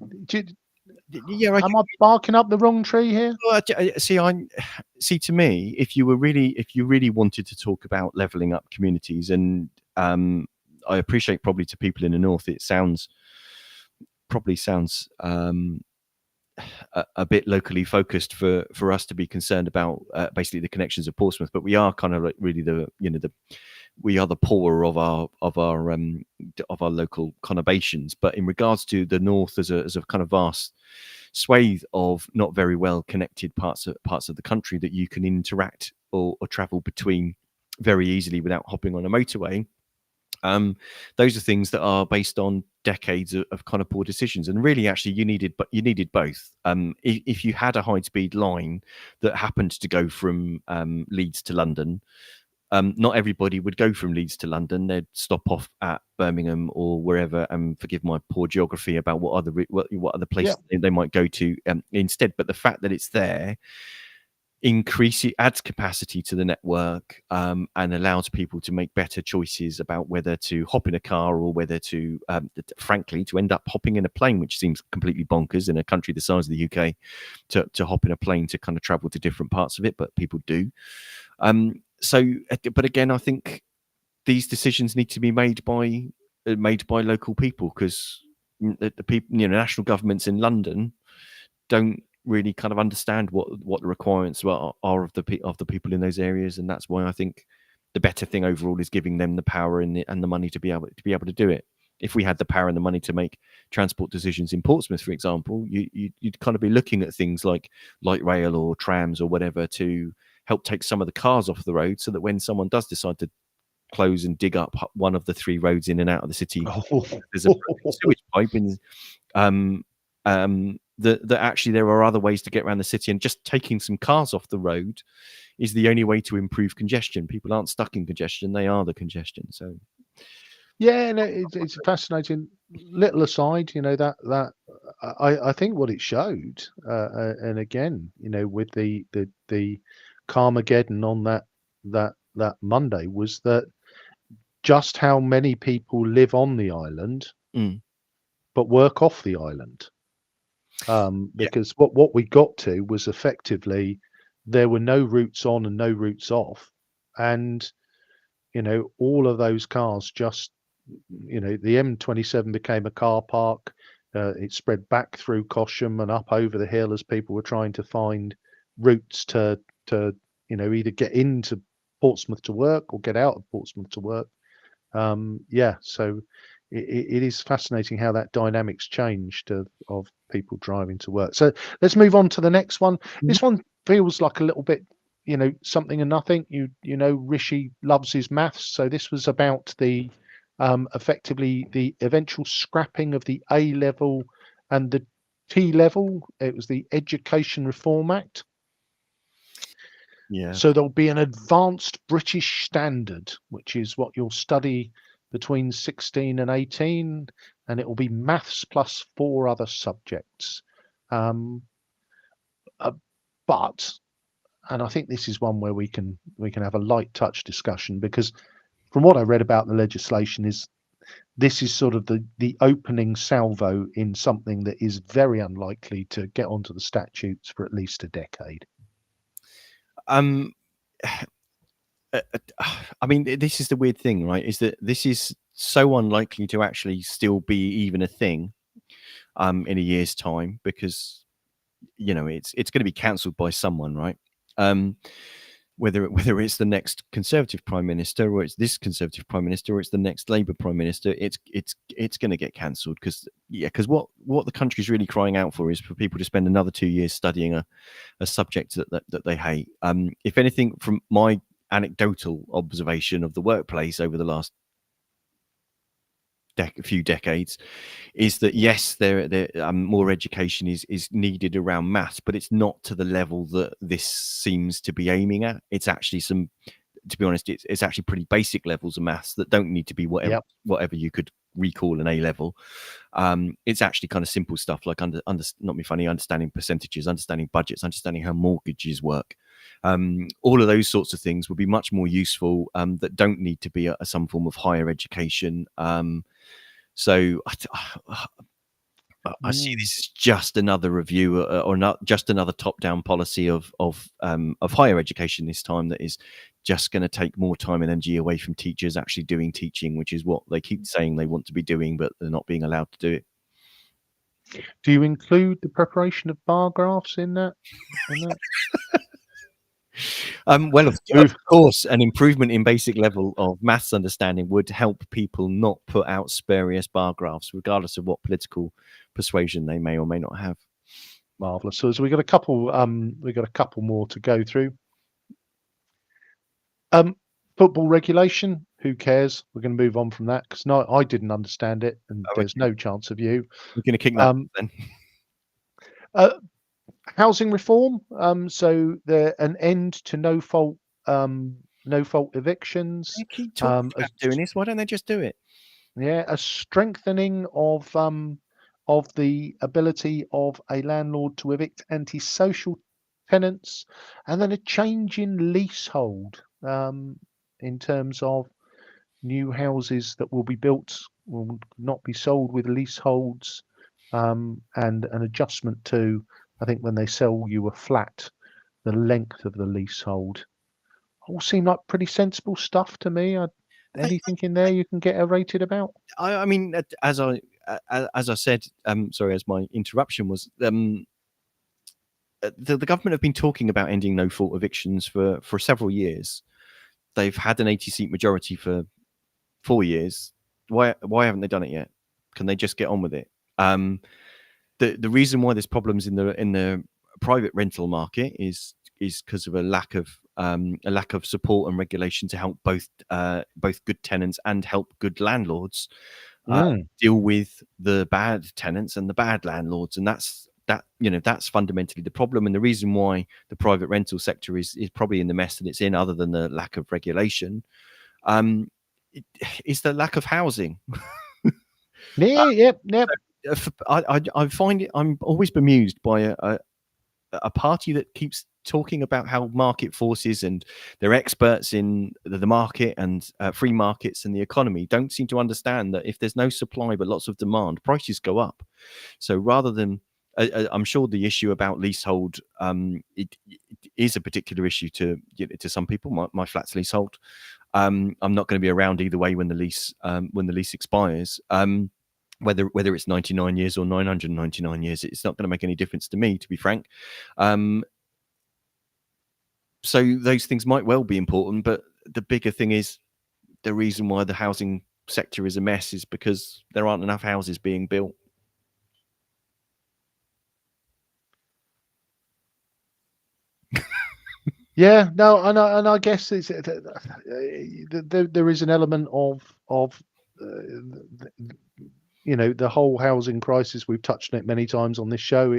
S3: I barking up the wrong tree here?
S1: Well, see, to me, if you really wanted to talk about levelling up communities, and I appreciate probably to people in the north, it sounds a bit locally focused for us to be concerned about basically the connections of Portsmouth, but we are kind of like really we are the poorer of our local conurbations. But in regards to the north as a kind of vast swathe of not very well connected parts of the country that you can interact or travel between very easily without hopping on a motorway, those are things that are based on decades of kind of poor decisions. And really, actually, you needed both. If you had a high-speed line that happened to go from Leeds to London, not everybody would go from Leeds to London. They'd stop off at Birmingham or wherever. And forgive my poor geography about what other places they might go to instead. But the fact that it's there adds capacity to the network, and allows people to make better choices about whether to hop in a car or whether to, frankly, to end up hopping in a plane, which seems completely bonkers in a country the size of the UK, to hop in a plane to kind of travel to different parts of it, but people do. But again, I think these decisions need to be made by local people, because the people, national governments in London don't really kind of understand what the requirements are of the people in those areas, and that's why I think the better thing overall is giving them the power and the money to be able to do it. If we had the power and the money to make transport decisions in Portsmouth, for example, you'd kind of be looking at things like light rail or trams or whatever to help take some of the cars off the road, so that when someone does decide to close and dig up one of the 3 roads in and out of the city, there's a sewage pipe in. That actually there are other ways to get around the city, and just taking some cars off the road is the only way to improve congestion. People aren't stuck in congestion; they are the congestion. So,
S3: yeah, no, it's a fascinating little aside. That I think what it showed, and again, with the Carmageddon on that Monday, was that just how many people live on the island, but work off the island. Because what we got to was effectively there were no routes on and no routes off, and all of those cars just the M27 became a car park. It spread back through Cosham and up over the hill as people were trying to find routes to either get into Portsmouth to work or get out of Portsmouth to work. So it is fascinating how that dynamics changed of people driving to work. So let's move on to the next one. This one feels like a little bit, something and nothing. Rishi loves his maths. So this was about the effectively the eventual scrapping of the A level and the T level. It was the Education Reform Act.
S1: Yeah.
S3: So there'll be an advanced British standard, which is what you'll study between 16 and 18, and it will be maths plus 4 other subjects. But, and I think this is one where we can have a light touch discussion, because from what I read about the legislation, is this is sort of the opening salvo in something that is very unlikely to get onto the statutes for at least a decade.
S1: Um, I mean, this is the weird thing, right? Is that this is so unlikely to actually still be even a thing in a year's time, because it's going to be cancelled by someone, right? Whether it's the next Conservative Prime Minister, or it's this Conservative Prime Minister, or it's the next Labour Prime Minister, it's going to get cancelled, because what the country's really crying out for is for people to spend another 2 years studying a subject that they hate. If anything, from my anecdotal observation of the workplace over the last few decades, is that yes, there more education is needed around maths, but it's not to the level that this seems to be aiming at. It's actually to be honest, it's actually pretty basic levels of maths that don't need to be whatever you could recall an A level. It's actually kind of simple stuff like understanding percentages, understanding budgets, understanding how mortgages work. All of those sorts of things would be much more useful, that don't need to be some form of higher education. So I see this as just another review, or not just another top-down policy of higher education this time, that is just going to take more time and energy away from teachers actually doing teaching, which is what they keep saying they want to be doing, but they're not being allowed to do it.
S3: Do you include the preparation of bar graphs in that?
S1: Well, of course, an improvement in basic level of maths understanding would help people not put out spurious bar graphs, regardless of what political persuasion they may or may not have.
S3: Marvelous. So we got a couple more to go through. Football regulation. Who cares? We're going to move on from that, because I didn't understand it, and there's no chance of you.
S1: We're going to kick that then.
S3: Housing reform. So an end to no fault evictions.
S1: They keep talking about doing this. Why don't they just do it?
S3: Yeah, a strengthening of the ability of a landlord to evict antisocial tenants, and then a change in leasehold, in terms of new houses that will be built will not be sold with leaseholds, and an adjustment to, I think, when they sell you a flat, the length of the leasehold. All seem like pretty sensible stuff to me. Anything in there you can get rated about?
S1: I mean, as I said, sorry, as my interruption was, the government have been talking about ending no fault evictions for several years. They've had an 80-seat majority for 4 years. Why haven't they done it yet? Can they just get on with it? The reason why there's problems in the private rental market is because of a lack of support and regulation to help both good tenants and help good landlords deal with the bad tenants and the bad landlords, and that's fundamentally the problem. And the reason why the private rental sector is probably in the mess that it's in, other than the lack of regulation, is the lack of housing.
S3: Yep.
S1: I find it. I'm always bemused by a party that keeps talking about how market forces and they're experts in the market and free markets and the economy don't seem to understand that if there's no supply but lots of demand, prices go up. So rather than I'm sure the issue about leasehold, it is a particular issue to some people. My flat's leasehold. I'm not going to be around either way when the lease expires. Whether it's 99 years or 999 years, it's not going to make any difference to me, to be frank. So those things might well be important, but the bigger thing is the reason why the housing sector is a mess is because there aren't enough houses being built.
S3: Yeah, no, and I guess it's there is an element of the whole housing crisis. We've touched on it many times on this show.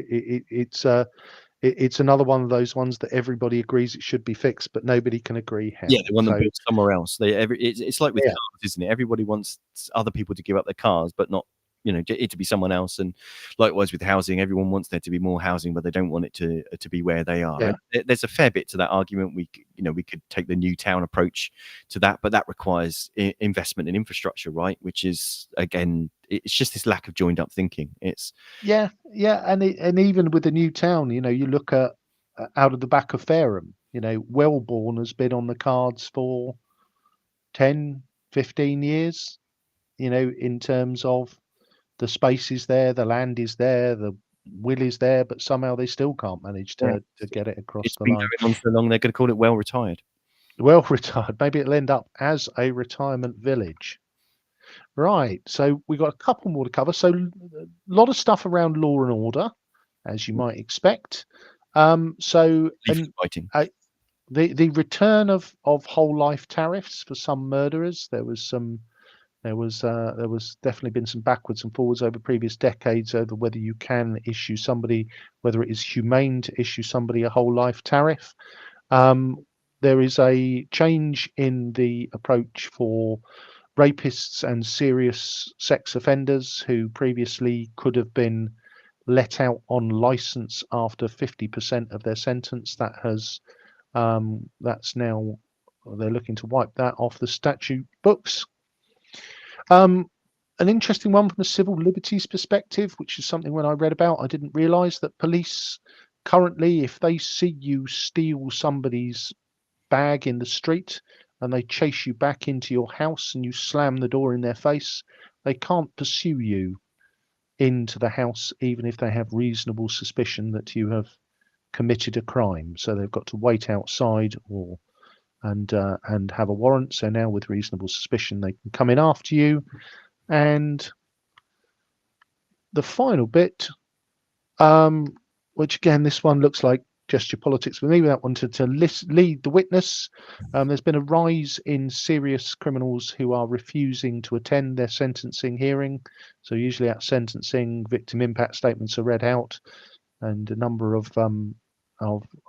S3: It's another one of those ones that everybody agrees it should be fixed, but nobody can agree how.
S1: Yeah, they want them built somewhere else. It's like with cars, isn't it? Everybody wants other people to give up their cars, but not get it to be someone else. And likewise with housing, everyone wants there to be more housing, but they don't want it to be where they are.
S3: Yeah.
S1: And there's a fair bit to that argument. We could take the new town approach to that, but that requires investment in infrastructure, right? Which is, again, it's just this lack of joined up thinking. It's
S3: and even with the new town, you look at out of the back of Fareham, Wellbourne has been on the cards for 10, 15 years, in terms of the space is there, the land is there, the will is there, but somehow they still can't manage to get it across
S1: it's
S3: the
S1: been
S3: line.
S1: going on so long, they're going to call it well retired.
S3: Well retired. Maybe it'll end up as a retirement village. Right. So we've got a couple more to cover. So a lot of stuff around law and order, as you might expect. So
S1: Leaflet fighting.
S3: the return of whole life tariffs for some murderers. There was definitely been some backwards and forwards over previous decades over whether you can issue somebody, whether it is humane to issue somebody a whole life tariff. There is a change in the approach for rapists and serious sex offenders who previously could have been let out on license after 50% of their sentence. That's now, they're looking to wipe that off the statute books. An interesting one from a civil liberties perspective, which is something when I read about, I didn't realise that police currently, if they see you steal somebody's bag in the street and they chase you back into your house and you slam the door in their face, they can't pursue you into the house even if they have reasonable suspicion that you have committed a crime. So they've got to wait outside and have a warrant. So now with reasonable suspicion they can come in after you. And the final bit, which again, this one looks like gesture politics for me, with that one to lead the witness. There's been a rise in serious criminals who are refusing to attend their sentencing hearing. So usually at sentencing, victim impact statements are read out, and a number of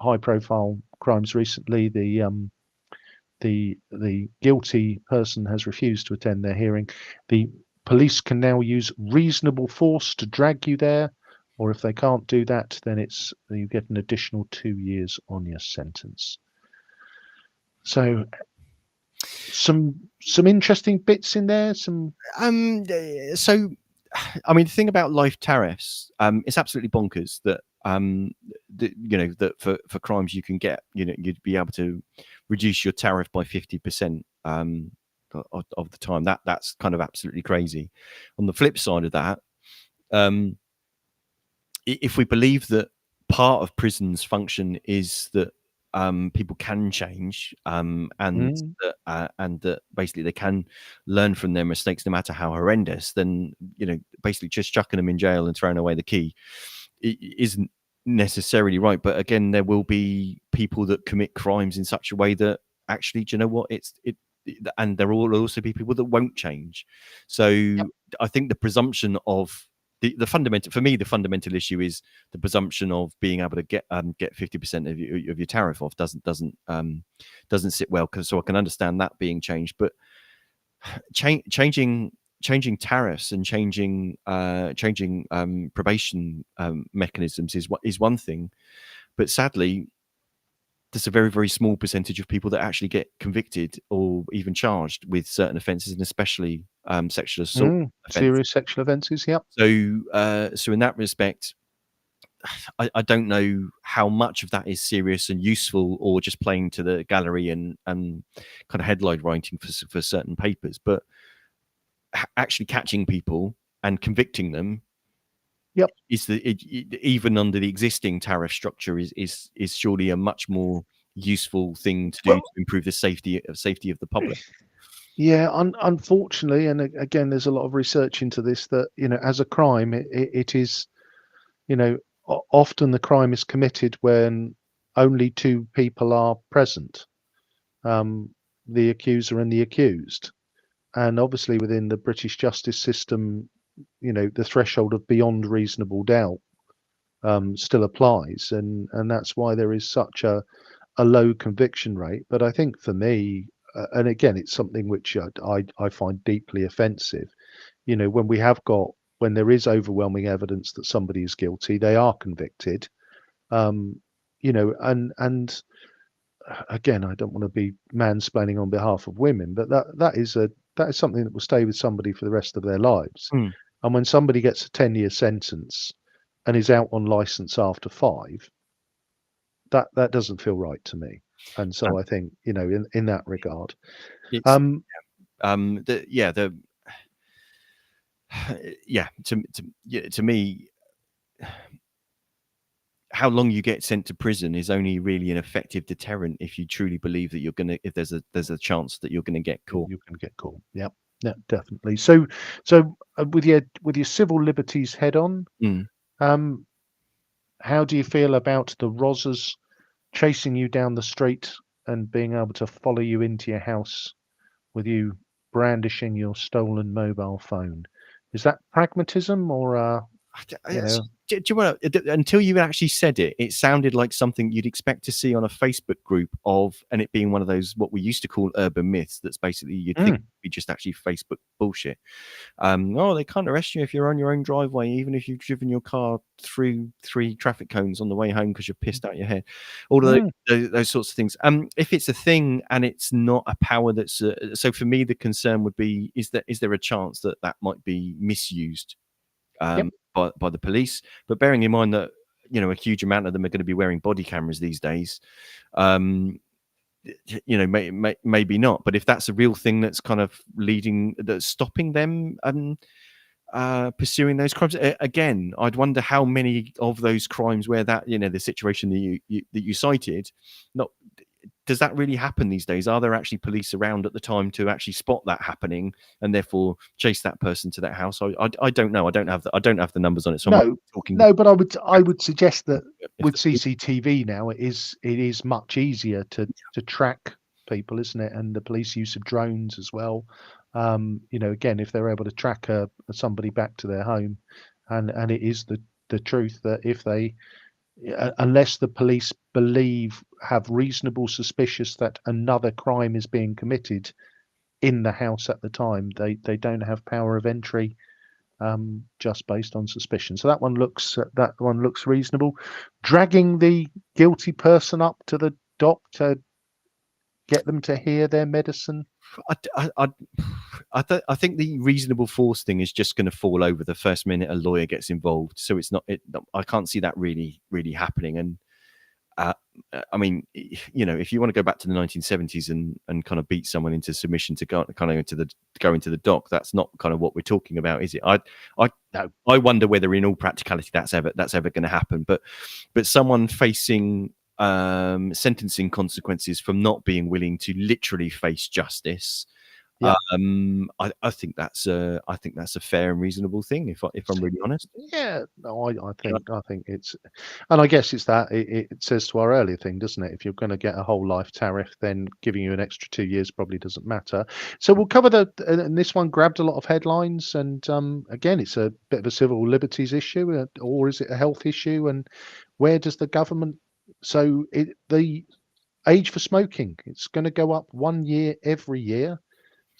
S3: high-profile crimes recently, the guilty person has refused to attend their hearing. The police can now use reasonable force to drag you there, or if they can't do that, then you get an additional 2 years on your sentence. So some interesting bits in there. So
S1: I mean, the thing about life tariffs, it's absolutely bonkers that that for crimes you can get, you'd be able to reduce your tariff by 50% of the time. That's kind of absolutely crazy. On the flip side of that, if we believe that part of prison's function is that people can change, and that basically they can learn from their mistakes no matter how horrendous, then basically just chucking them in jail and throwing away the key isn't necessarily right. But again, there will be people that commit crimes in such a way that actually, do you know what, and there will also be people that won't change. So I think the presumption of the fundamental issue is the presumption of being able to get 50% of your tariff off doesn't sit well. So I can understand that being changed, but changing tariffs and changing probation mechanisms is one thing, but sadly, there's a very, very small percentage of people that actually get convicted or even charged with certain offences, and especially sexual assault,
S3: serious sexual offences. Yep.
S1: So in that respect, I don't know how much of that is serious and useful, or just playing to the gallery and kind of headline writing for certain papers. But actually catching people and convicting them, is even under the existing tariff structure is surely a much more useful thing to do to improve the safety of the public.
S3: Yeah, unfortunately, and again, there's a lot of research into this, that as a crime, it is, often the crime is committed when only two people are present, the accuser and the accused. And obviously within the British justice system, the threshold of beyond reasonable doubt still applies, and that's why there is such a low conviction rate. But I think for me, and again, it's something which I find deeply offensive, when we have got when there is overwhelming evidence that somebody is guilty, they are convicted. And again, I don't want to be mansplaining on behalf of women, but that is something that will stay with somebody for the rest of their lives.
S1: Mm.
S3: And when somebody gets a 10-year sentence and is out on license after 5, that doesn't feel right to me. And so I think, in that regard,
S1: It's
S3: um,
S1: to me, how long you get sent to prison is only really an effective deterrent if you truly believe that if there's a chance that you're gonna get caught.
S3: you can get caught. Yeah, definitely. So with your civil liberties head on,
S1: Mm.
S3: how do you feel about the Rozzers chasing you down the street and being able to follow you into your house with you brandishing your stolen mobile phone? Is that pragmatism or
S1: Do you want to, until you actually said it, it sounded like something you'd expect to see on a Facebook group and it being one of those, what we used to call urban myths, that's basically you'd think would be just actually Facebook bullshit. They can't arrest you if you're on your own driveway, even if you've driven your car through 3 traffic cones on the way home because you're pissed out your head. All of those sorts of things. If it's a thing and it's not a power that's so for me, the concern would be, is there a chance that might be misused by the police? But bearing in mind that a huge amount of them are going to be wearing body cameras these days, maybe not. But if that's a real thing that's kind of that's stopping them pursuing those crimes, again, I'd wonder how many of those crimes where that the situation that you cited, does that really happen these days? Are there actually police around at the time to actually spot that happening and therefore chase that person to that house? I don't know. I don't have the numbers on it. So
S3: but I would suggest that with CCTV now, it is much easier to track people, isn't it? And the police use of drones as well. Again, if they're able to track somebody back to their home, and it is the truth that if they unless the police have reasonable suspicion that another crime is being committed in the house at the time, they don't have power of entry just based on suspicion. So that one looks reasonable. Dragging the guilty person up to the dock to get them to hear their medicine.
S1: I think the reasonable force thing is just going to fall over the first minute a lawyer gets involved. So it's not. I can't see that really happening. And I mean, if you want to go back to the 1970s and kind of beat someone into submission to go into the dock, that's not kind of what we're talking about, is it? I wonder whether, in all practicality, that's ever going to happen. But someone facing sentencing consequences from not being willing to literally face justice, I think that's a fair and reasonable thing, if I'm really honest.
S3: Yeah, no, I think it's, and I guess it's that it says to our earlier thing, doesn't it? If you're going to get a whole life tariff, then giving you an extra 2 years probably doesn't matter. So we'll cover and this one grabbed a lot of headlines, and again, it's a bit of a civil liberties issue, or is it a health issue? And where does the government? So the age for smoking, it's going to go up 1 year every year,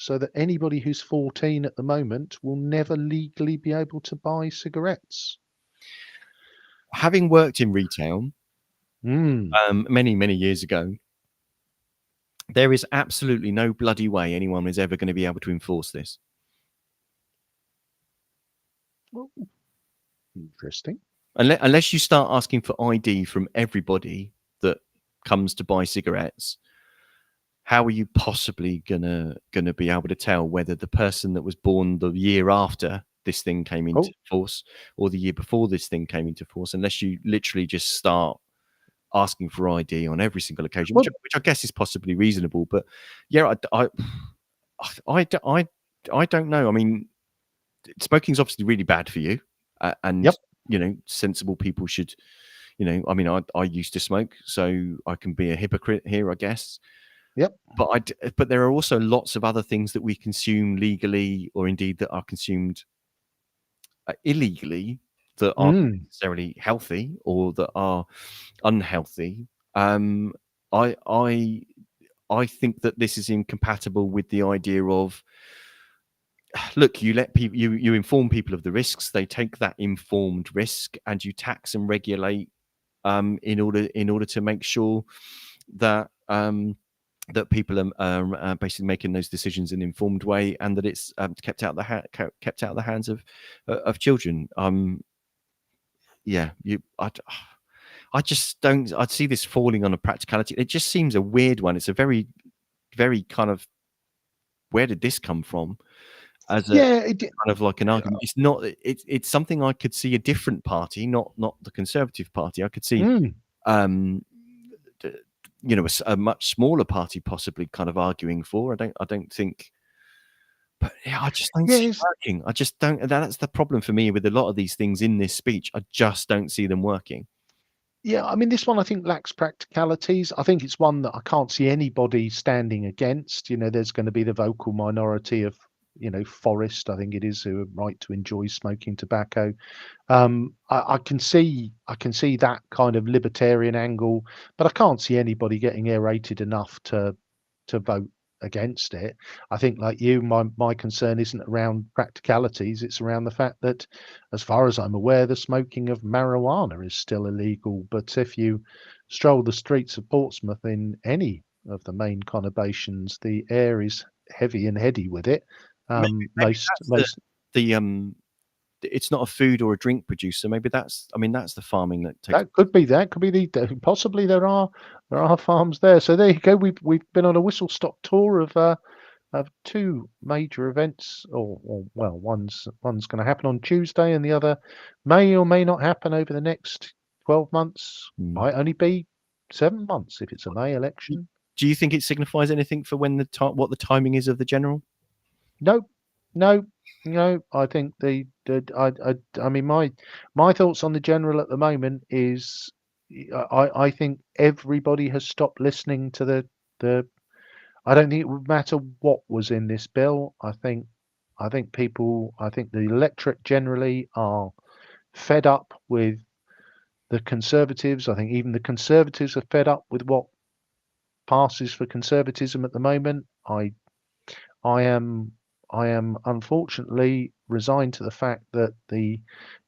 S3: so that anybody who's 14 at the moment will never legally be able to buy cigarettes.
S1: Having worked in retail many years ago, there is absolutely no bloody way anyone is ever going to be able to enforce this.
S3: Well, interesting.
S1: Unless you start asking for ID from everybody that comes to buy cigarettes, how are you possibly gonna be able to tell whether the person that was born the year after this thing came into force or the year before this thing came into force, unless you literally just start asking for ID on every single occasion, which I guess is possibly reasonable. But yeah, I don't know. I mean, smoking's obviously really bad for you, and sensible people should. I mean, I used to smoke, so I can be a hypocrite here, I guess.
S3: Yep.
S1: But there are also lots of other things that we consume legally, or indeed that are consumed illegally, that aren't necessarily healthy or that are unhealthy. I think that this is incompatible with the idea of look, you let people, you inform people of the risks. They take that informed risk, and you tax and regulate in order to make sure that that people are basically making those decisions in an informed way, and that it's kept out of the hands of children. Yeah, I just don't. I'd see this falling on a practicality. It just seems a weird one. It's a very, very kind of, where did this come from? As a kind of like an argument. It's not. It's something I could see a different party, not the Conservative Party. I could see, you know, a much smaller party possibly kind of arguing for. I don't think. But yeah, I just don't see it working. I just don't. That's the problem for me with a lot of these things in this speech. I just don't see them working.
S3: Yeah, I mean, this one I think lacks practicalities. I think it's one that I can't see anybody standing against. You know, there's going to be the vocal minority of, you know, Forest, I think it is, who are right to enjoy smoking tobacco. I can see that kind of libertarian angle, but I can't see anybody getting aerated enough to vote against it. I think, like you, my concern isn't around practicalities, it's around the fact that, as far as I'm aware, the smoking of marijuana is still illegal. But if you stroll the streets of Portsmouth in any of the main conurbations, the air is heavy and heady with it.
S1: It's not a food or a drink producer. Maybe that's the farming that takes.
S3: That could be possibly there are farms there. So there you go. We've been on a whistle stop tour of two major events, or well, one's going to happen on Tuesday, and the other may or may not happen over the next 12 months. Might only be 7 months if it's a May election.
S1: Do you think it signifies anything for when what the timing is of the general?
S3: No. I think I mean, my thoughts on the general at the moment is I think everybody has stopped listening to the. I don't think it would matter what was in this bill. I think the electorate generally are fed up with the Conservatives. I think even the Conservatives are fed up with what passes for conservatism at the moment. I am unfortunately resigned to the fact that the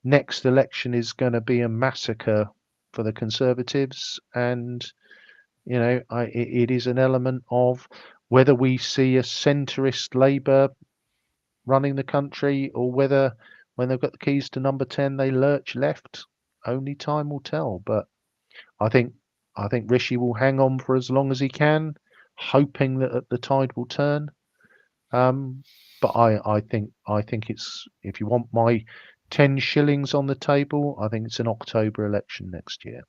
S3: next election is going to be a massacre for the Conservatives, and you know, it is an element of whether we see a centrist Labour running the country, or whether, when they've got the keys to number 10, they lurch left. Only time will tell. But I think Rishi will hang on for as long as he can, hoping that the tide will turn. But I think it's, if you want my 10 shillings on the table, I think it's an October election next year.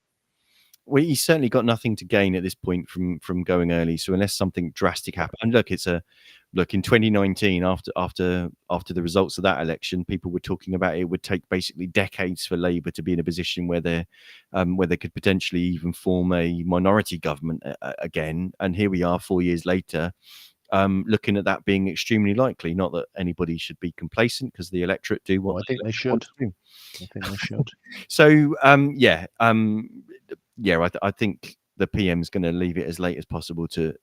S1: Well, he's certainly got nothing to gain at this point from going early. So unless something drastic happens, and look, in 2019, after the results of that election, people were talking about it would take basically decades for Labour to be in a position where they could potentially even form a minority government again. And here we are, 4 years later, looking at that being extremely likely. Not that anybody should be complacent, because the electorate do what
S3: I think they should.
S1: So I think the PM is going to leave it as late as possible to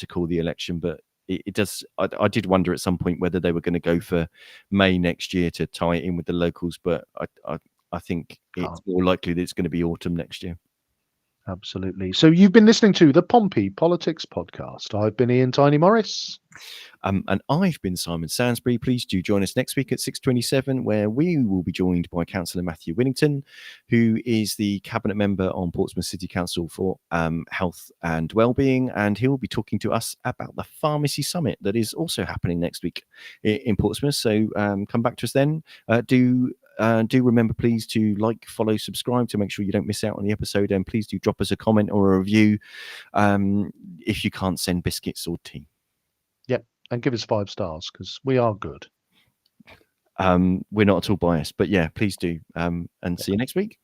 S1: call the election, but it does. I did wonder at some point whether they were going to go for May next year to tie it in with the locals, but I think it's more likely that it's going to be autumn next year.
S3: Absolutely. So you've been listening to the Pompey Politics Podcast. I've been Ian Tiny Morris.
S1: And I've been Simon Sainsbury. Please do join us next week at 6:27, where we will be joined by Councillor Matthew Winnington, who is the Cabinet Member on Portsmouth City Council for Health and Wellbeing, and he will be talking to us about the Pharmacy Summit that is also happening next week in Portsmouth. So come back to us then. Do remember, please, to like, follow, subscribe to make sure you don't miss out on the episode, and please do drop us a comment or a review if you can't send biscuits or tea.
S3: Yep, and give us 5 stars, because we are good.
S1: We're not at all biased, but yeah, please do. And see you next week.